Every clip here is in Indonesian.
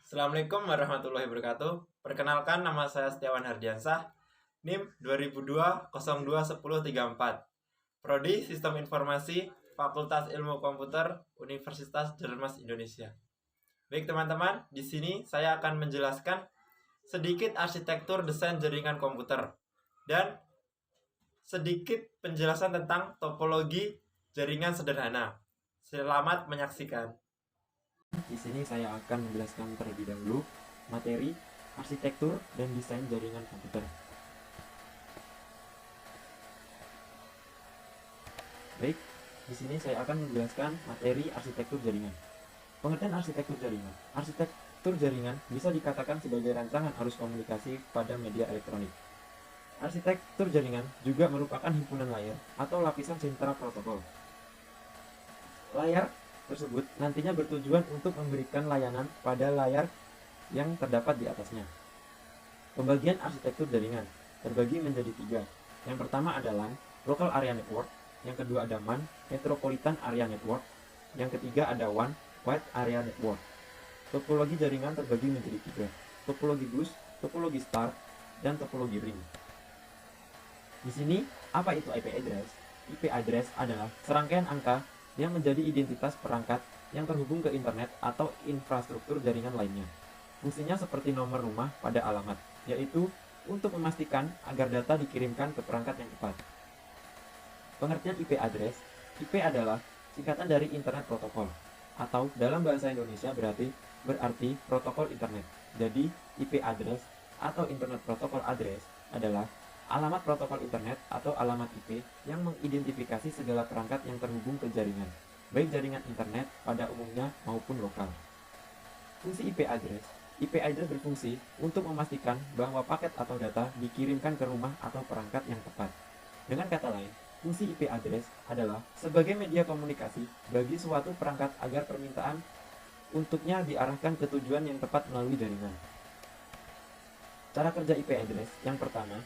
Assalamualaikum warahmatullahi wabarakatuh. Perkenalkan, nama saya Setiawan Hardiansah, NIM 2002 02 10 34, Prodi Sistem Informasi, Fakultas Ilmu Komputer, Universitas Jerman Indonesia. Baik teman-teman, di sini saya akan menjelaskan sedikit arsitektur desain jaringan komputer dan sedikit penjelasan tentang topologi jaringan sederhana. Selamat menyaksikan. Di sini saya akan menjelaskan terlebih dahulu materi, arsitektur, dan desain jaringan komputer. Baik, di sini saya akan menjelaskan materi arsitektur jaringan. Pengertian arsitektur jaringan. Arsitektur jaringan bisa dikatakan sebagai rancangan arus komunikasi pada media elektronik. Arsitektur jaringan juga merupakan himpunan layar atau lapisan sentra protokol. Layar tersebut nantinya bertujuan untuk memberikan layanan pada layar yang terdapat di atasnya. Pembagian arsitektur jaringan terbagi menjadi 3. Yang pertama adalah Local Area Network, yang kedua ada MAN, Metropolitan Area Network, yang ketiga ada WAN, Wide Area Network. Topologi jaringan terbagi menjadi 3, topologi bus, topologi star, dan topologi ring. Di sini, apa itu IP address? IP address adalah serangkaian angka yang menjadi identitas perangkat yang terhubung ke internet atau infrastruktur jaringan lainnya. Fungsinya seperti nomor rumah pada alamat, yaitu untuk memastikan agar data dikirimkan ke perangkat yang tepat. Pengertian IP address, IP adalah singkatan dari Internet Protocol, atau dalam bahasa Indonesia berarti protokol internet. Jadi, IP address atau Internet Protocol Address adalah alamat protokol internet atau alamat IP yang mengidentifikasi segala perangkat yang terhubung ke jaringan, baik jaringan internet pada umumnya maupun lokal. Fungsi IP address berfungsi untuk memastikan bahwa paket atau data dikirimkan ke rumah atau perangkat yang tepat. Dengan kata lain, fungsi IP address adalah sebagai media komunikasi bagi suatu perangkat agar permintaan untuknya diarahkan ke tujuan yang tepat melalui jaringan. Cara kerja IP address yang pertama,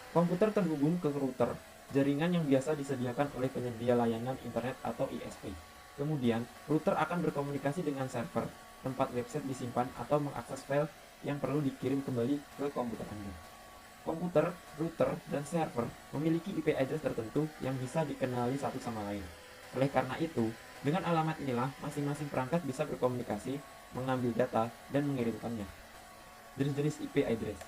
komputer terhubung ke router, jaringan yang biasa disediakan oleh penyedia layanan internet atau ISP. Kemudian, router akan berkomunikasi dengan server, tempat website disimpan atau mengakses file yang perlu dikirim kembali ke komputer Anda. Komputer, router, dan server memiliki IP address tertentu yang bisa dikenali satu sama lain. Oleh karena itu, dengan alamat inilah masing-masing perangkat bisa berkomunikasi, mengambil data, dan mengirimkannya. Jenis-jenis IP address.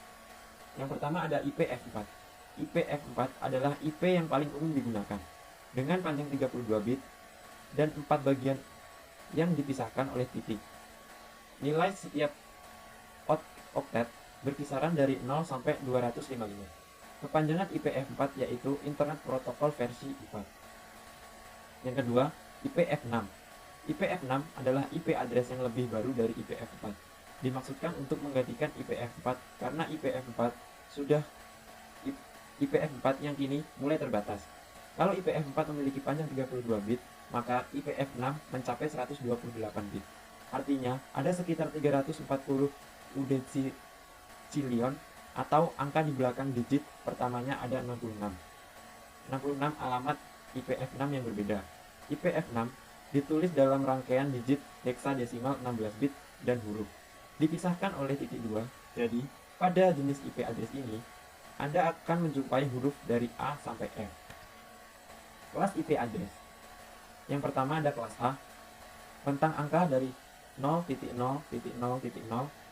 Yang pertama ada IPv4. IPv4 adalah IP yang paling umum digunakan, dengan panjang 32 bit dan 4 bagian yang dipisahkan oleh titik. Nilai setiap oktet berkisaran dari 0 sampai 255. Kepanjangan IPv4 yaitu Internet Protocol versi 4. Yang kedua, IPv6. IPv6 adalah IP address yang lebih baru dari IPv4. Dimaksudkan untuk menggantikan IPv4 karena IPv4 yang kini mulai terbatas. Kalau IPv4 memiliki panjang 32 bit, maka IPv6 mencapai 128 bit. Artinya, ada sekitar 340 udecillion atau angka di belakang digit pertamanya ada 66. 66 alamat IPv6 yang berbeda. IPv6 ditulis dalam rangkaian digit heksadesimal 16 bit dan huruf, dipisahkan oleh titik 2. Jadi, pada jenis IP address ini, Anda akan menjumpai huruf dari A sampai F. Kelas IP address. Yang pertama ada kelas A, rentang angka dari 0.0.0.0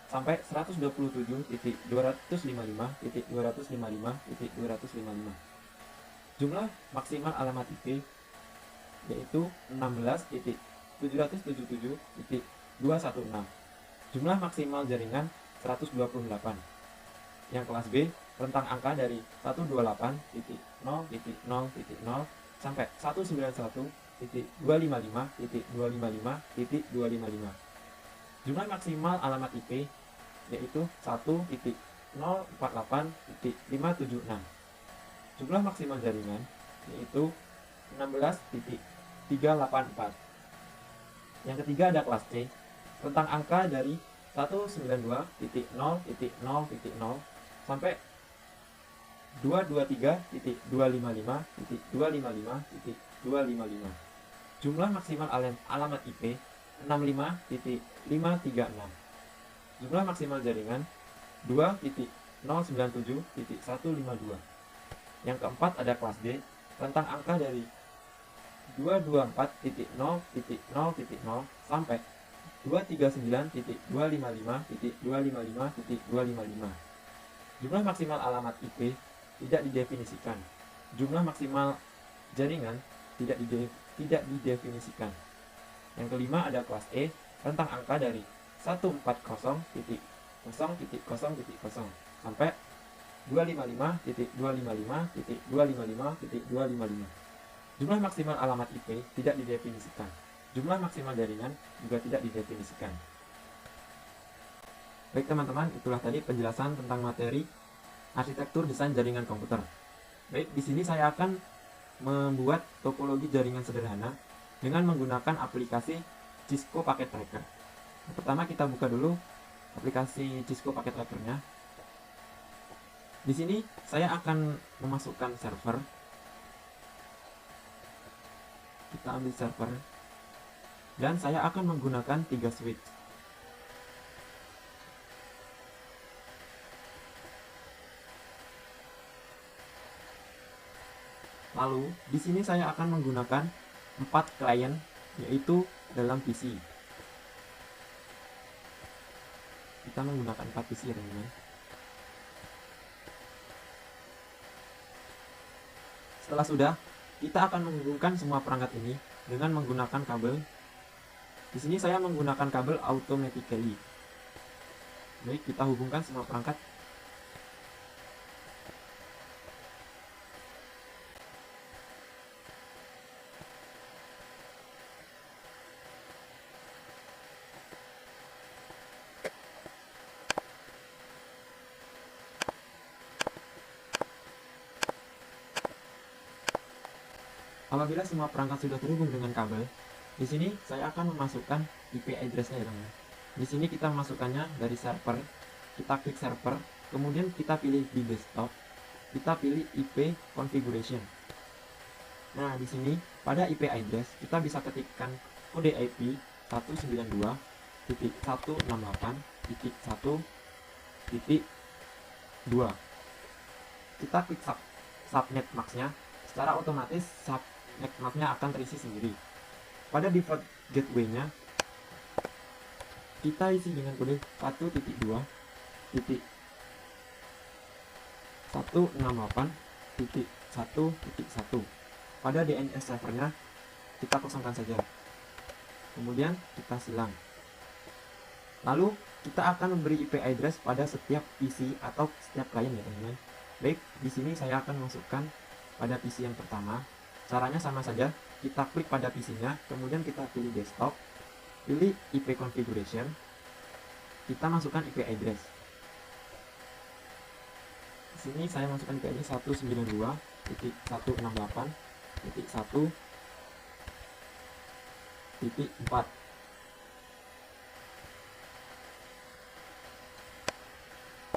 sampai 127.255.255.255. Jumlah maksimal alamat IP yaitu 16.777.216. Jumlah maksimal jaringan 128. Yang kelas B, rentang angka dari 128.0.0.0 sampai 191.255.255.255. Jumlah maksimal alamat IP yaitu 1.048.576. Jumlah maksimal jaringan yaitu 16.384. Yang ketiga ada kelas C, rentang angka dari 192.0.0.0 sampai 223.255.255.255. Jumlah maksimal alamat IP 65.536. Jumlah maksimal jaringan 2.097.152. Yang keempat ada kelas D, rentang angka dari 224.0.0.0 sampai 239.255.255.255. Jumlah maksimal alamat IP tidak didefinisikan. Jumlah maksimal jaringan tidak didefinisikan. Yang kelima ada kelas E, rentang angka dari 140.0.0.0 sampai 255.255.255.255. Jumlah maksimal alamat IP tidak didefinisikan. Jumlah maksimal jaringan juga tidak didefinisikan. Baik teman-teman, itulah tadi penjelasan tentang materi arsitektur desain jaringan komputer. Baik, di sini saya akan membuat topologi jaringan sederhana dengan menggunakan aplikasi Cisco Packet Tracker. Pertama kita buka dulu aplikasi Cisco Packet Tracker-nya. Di sini saya akan memasukkan server. Kita ambil server dan saya akan menggunakan 3 switch. Lalu di sini saya akan menggunakan 4 klien, yaitu dalam PC. Kita menggunakan 4 PC ya teman-teman. Setelah sudah, kita akan menghubungkan semua perangkat ini dengan menggunakan kabel. Di sini saya menggunakan kabel automatically. Baik, kita hubungkan semua perangkat. Apabila semua perangkat sudah terhubung dengan kabel, di sini saya akan memasukkan IP address-nya ya teman-teman. Di sini kita memasukkannya dari server, kita klik server, kemudian kita pilih di desktop, kita pilih IP configuration. Nah, di sini pada IP address kita bisa ketikkan kode IP 192.168.1.2. Kita klik subnet max-nya, secara otomatis subnet max-nya akan terisi sendiri. Pada default gateway-nya kita isi dengan kode 1.1.168.1.1. Pada DNS servernya kita kosongkan saja, kemudian kita silang. Lalu kita akan memberi IP address pada setiap PC atau setiap klien ya teman-teman. Baik, di sini saya akan masukkan pada PC yang pertama. Caranya sama saja, kita klik pada PC-nya, kemudian kita pilih desktop, pilih IP configuration, kita masukkan IP address. Di sini saya masukkan IP address 192.168.1.4.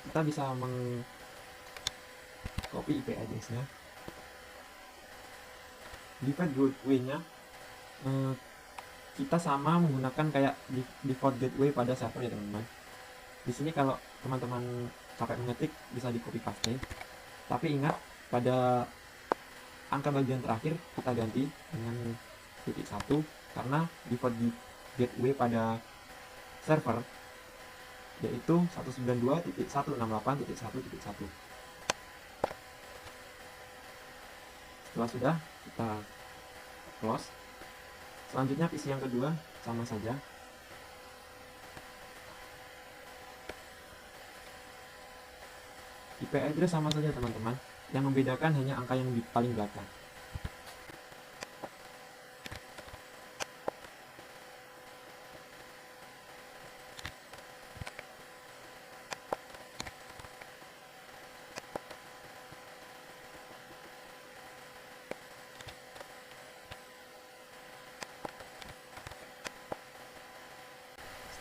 Kita bisa mengcopy IP address-nya. Default gateway-nya kita sama menggunakan kayak default gateway pada server ya teman-teman. Di sini kalau teman-teman capek mengetik bisa di copy paste, tapi ingat pada angka bagian terakhir kita ganti dengan titik 1 karena default gateway pada server yaitu 192.168.1.1. Setelah sudah, kita close. Selanjutnya PC yang kedua sama saja. IP address sama saja teman-teman. Yang membedakan hanya angka yang di paling belakang.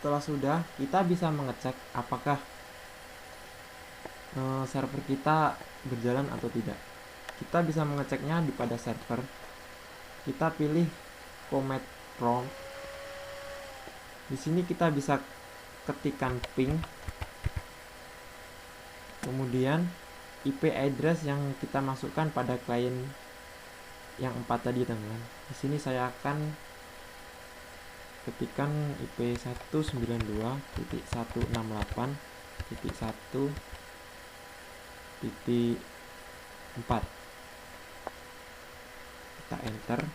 Setelah sudah, kita bisa mengecek apakah server kita berjalan atau tidak. Kita bisa mengeceknya di pada server. Kita pilih command prompt. Di sini kita bisa ketikan ping, kemudian IP address yang kita masukkan pada klien yang 4 tadi, teman-teman. Di sini saya akan ketikkan IP 192.168.1.4. Kita enter.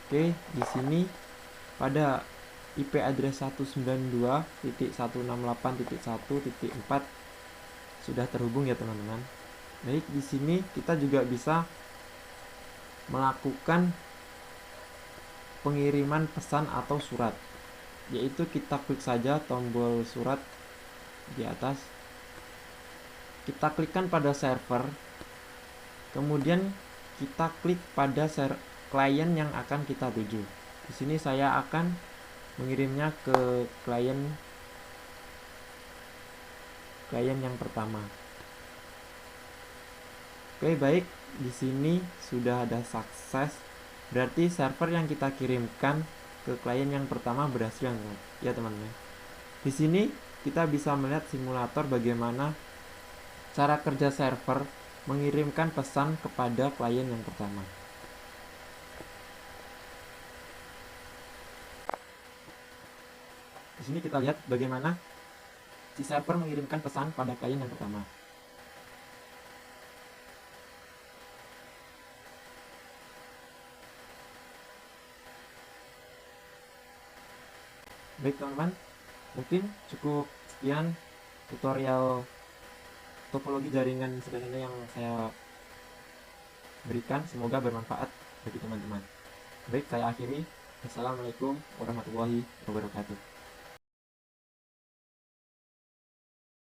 Oke, di sini pada IP address 192.168.1.4 sudah terhubung ya, teman-teman. Baik, di sini kita juga bisa melakukan pengiriman pesan atau surat, yaitu kita klik saja tombol surat di atas, kita klikkan pada server, kemudian kita klik pada klien yang akan kita tuju. Di sini saya akan mengirimnya ke klien yang pertama. Oke, baik, di sini sudah ada sukses. Berarti server yang kita kirimkan ke klien yang pertama berhasil ya, teman-teman. Di sini kita bisa melihat simulator bagaimana cara kerja server mengirimkan pesan kepada klien yang pertama. Di sini kita lihat bagaimana si server mengirimkan pesan pada klien yang pertama. Baik, teman-teman, mungkin cukup sekian tutorial topologi jaringan sederhana yang saya berikan. Semoga bermanfaat bagi teman-teman. Baik, saya akhiri. Assalamualaikum warahmatullahi wabarakatuh.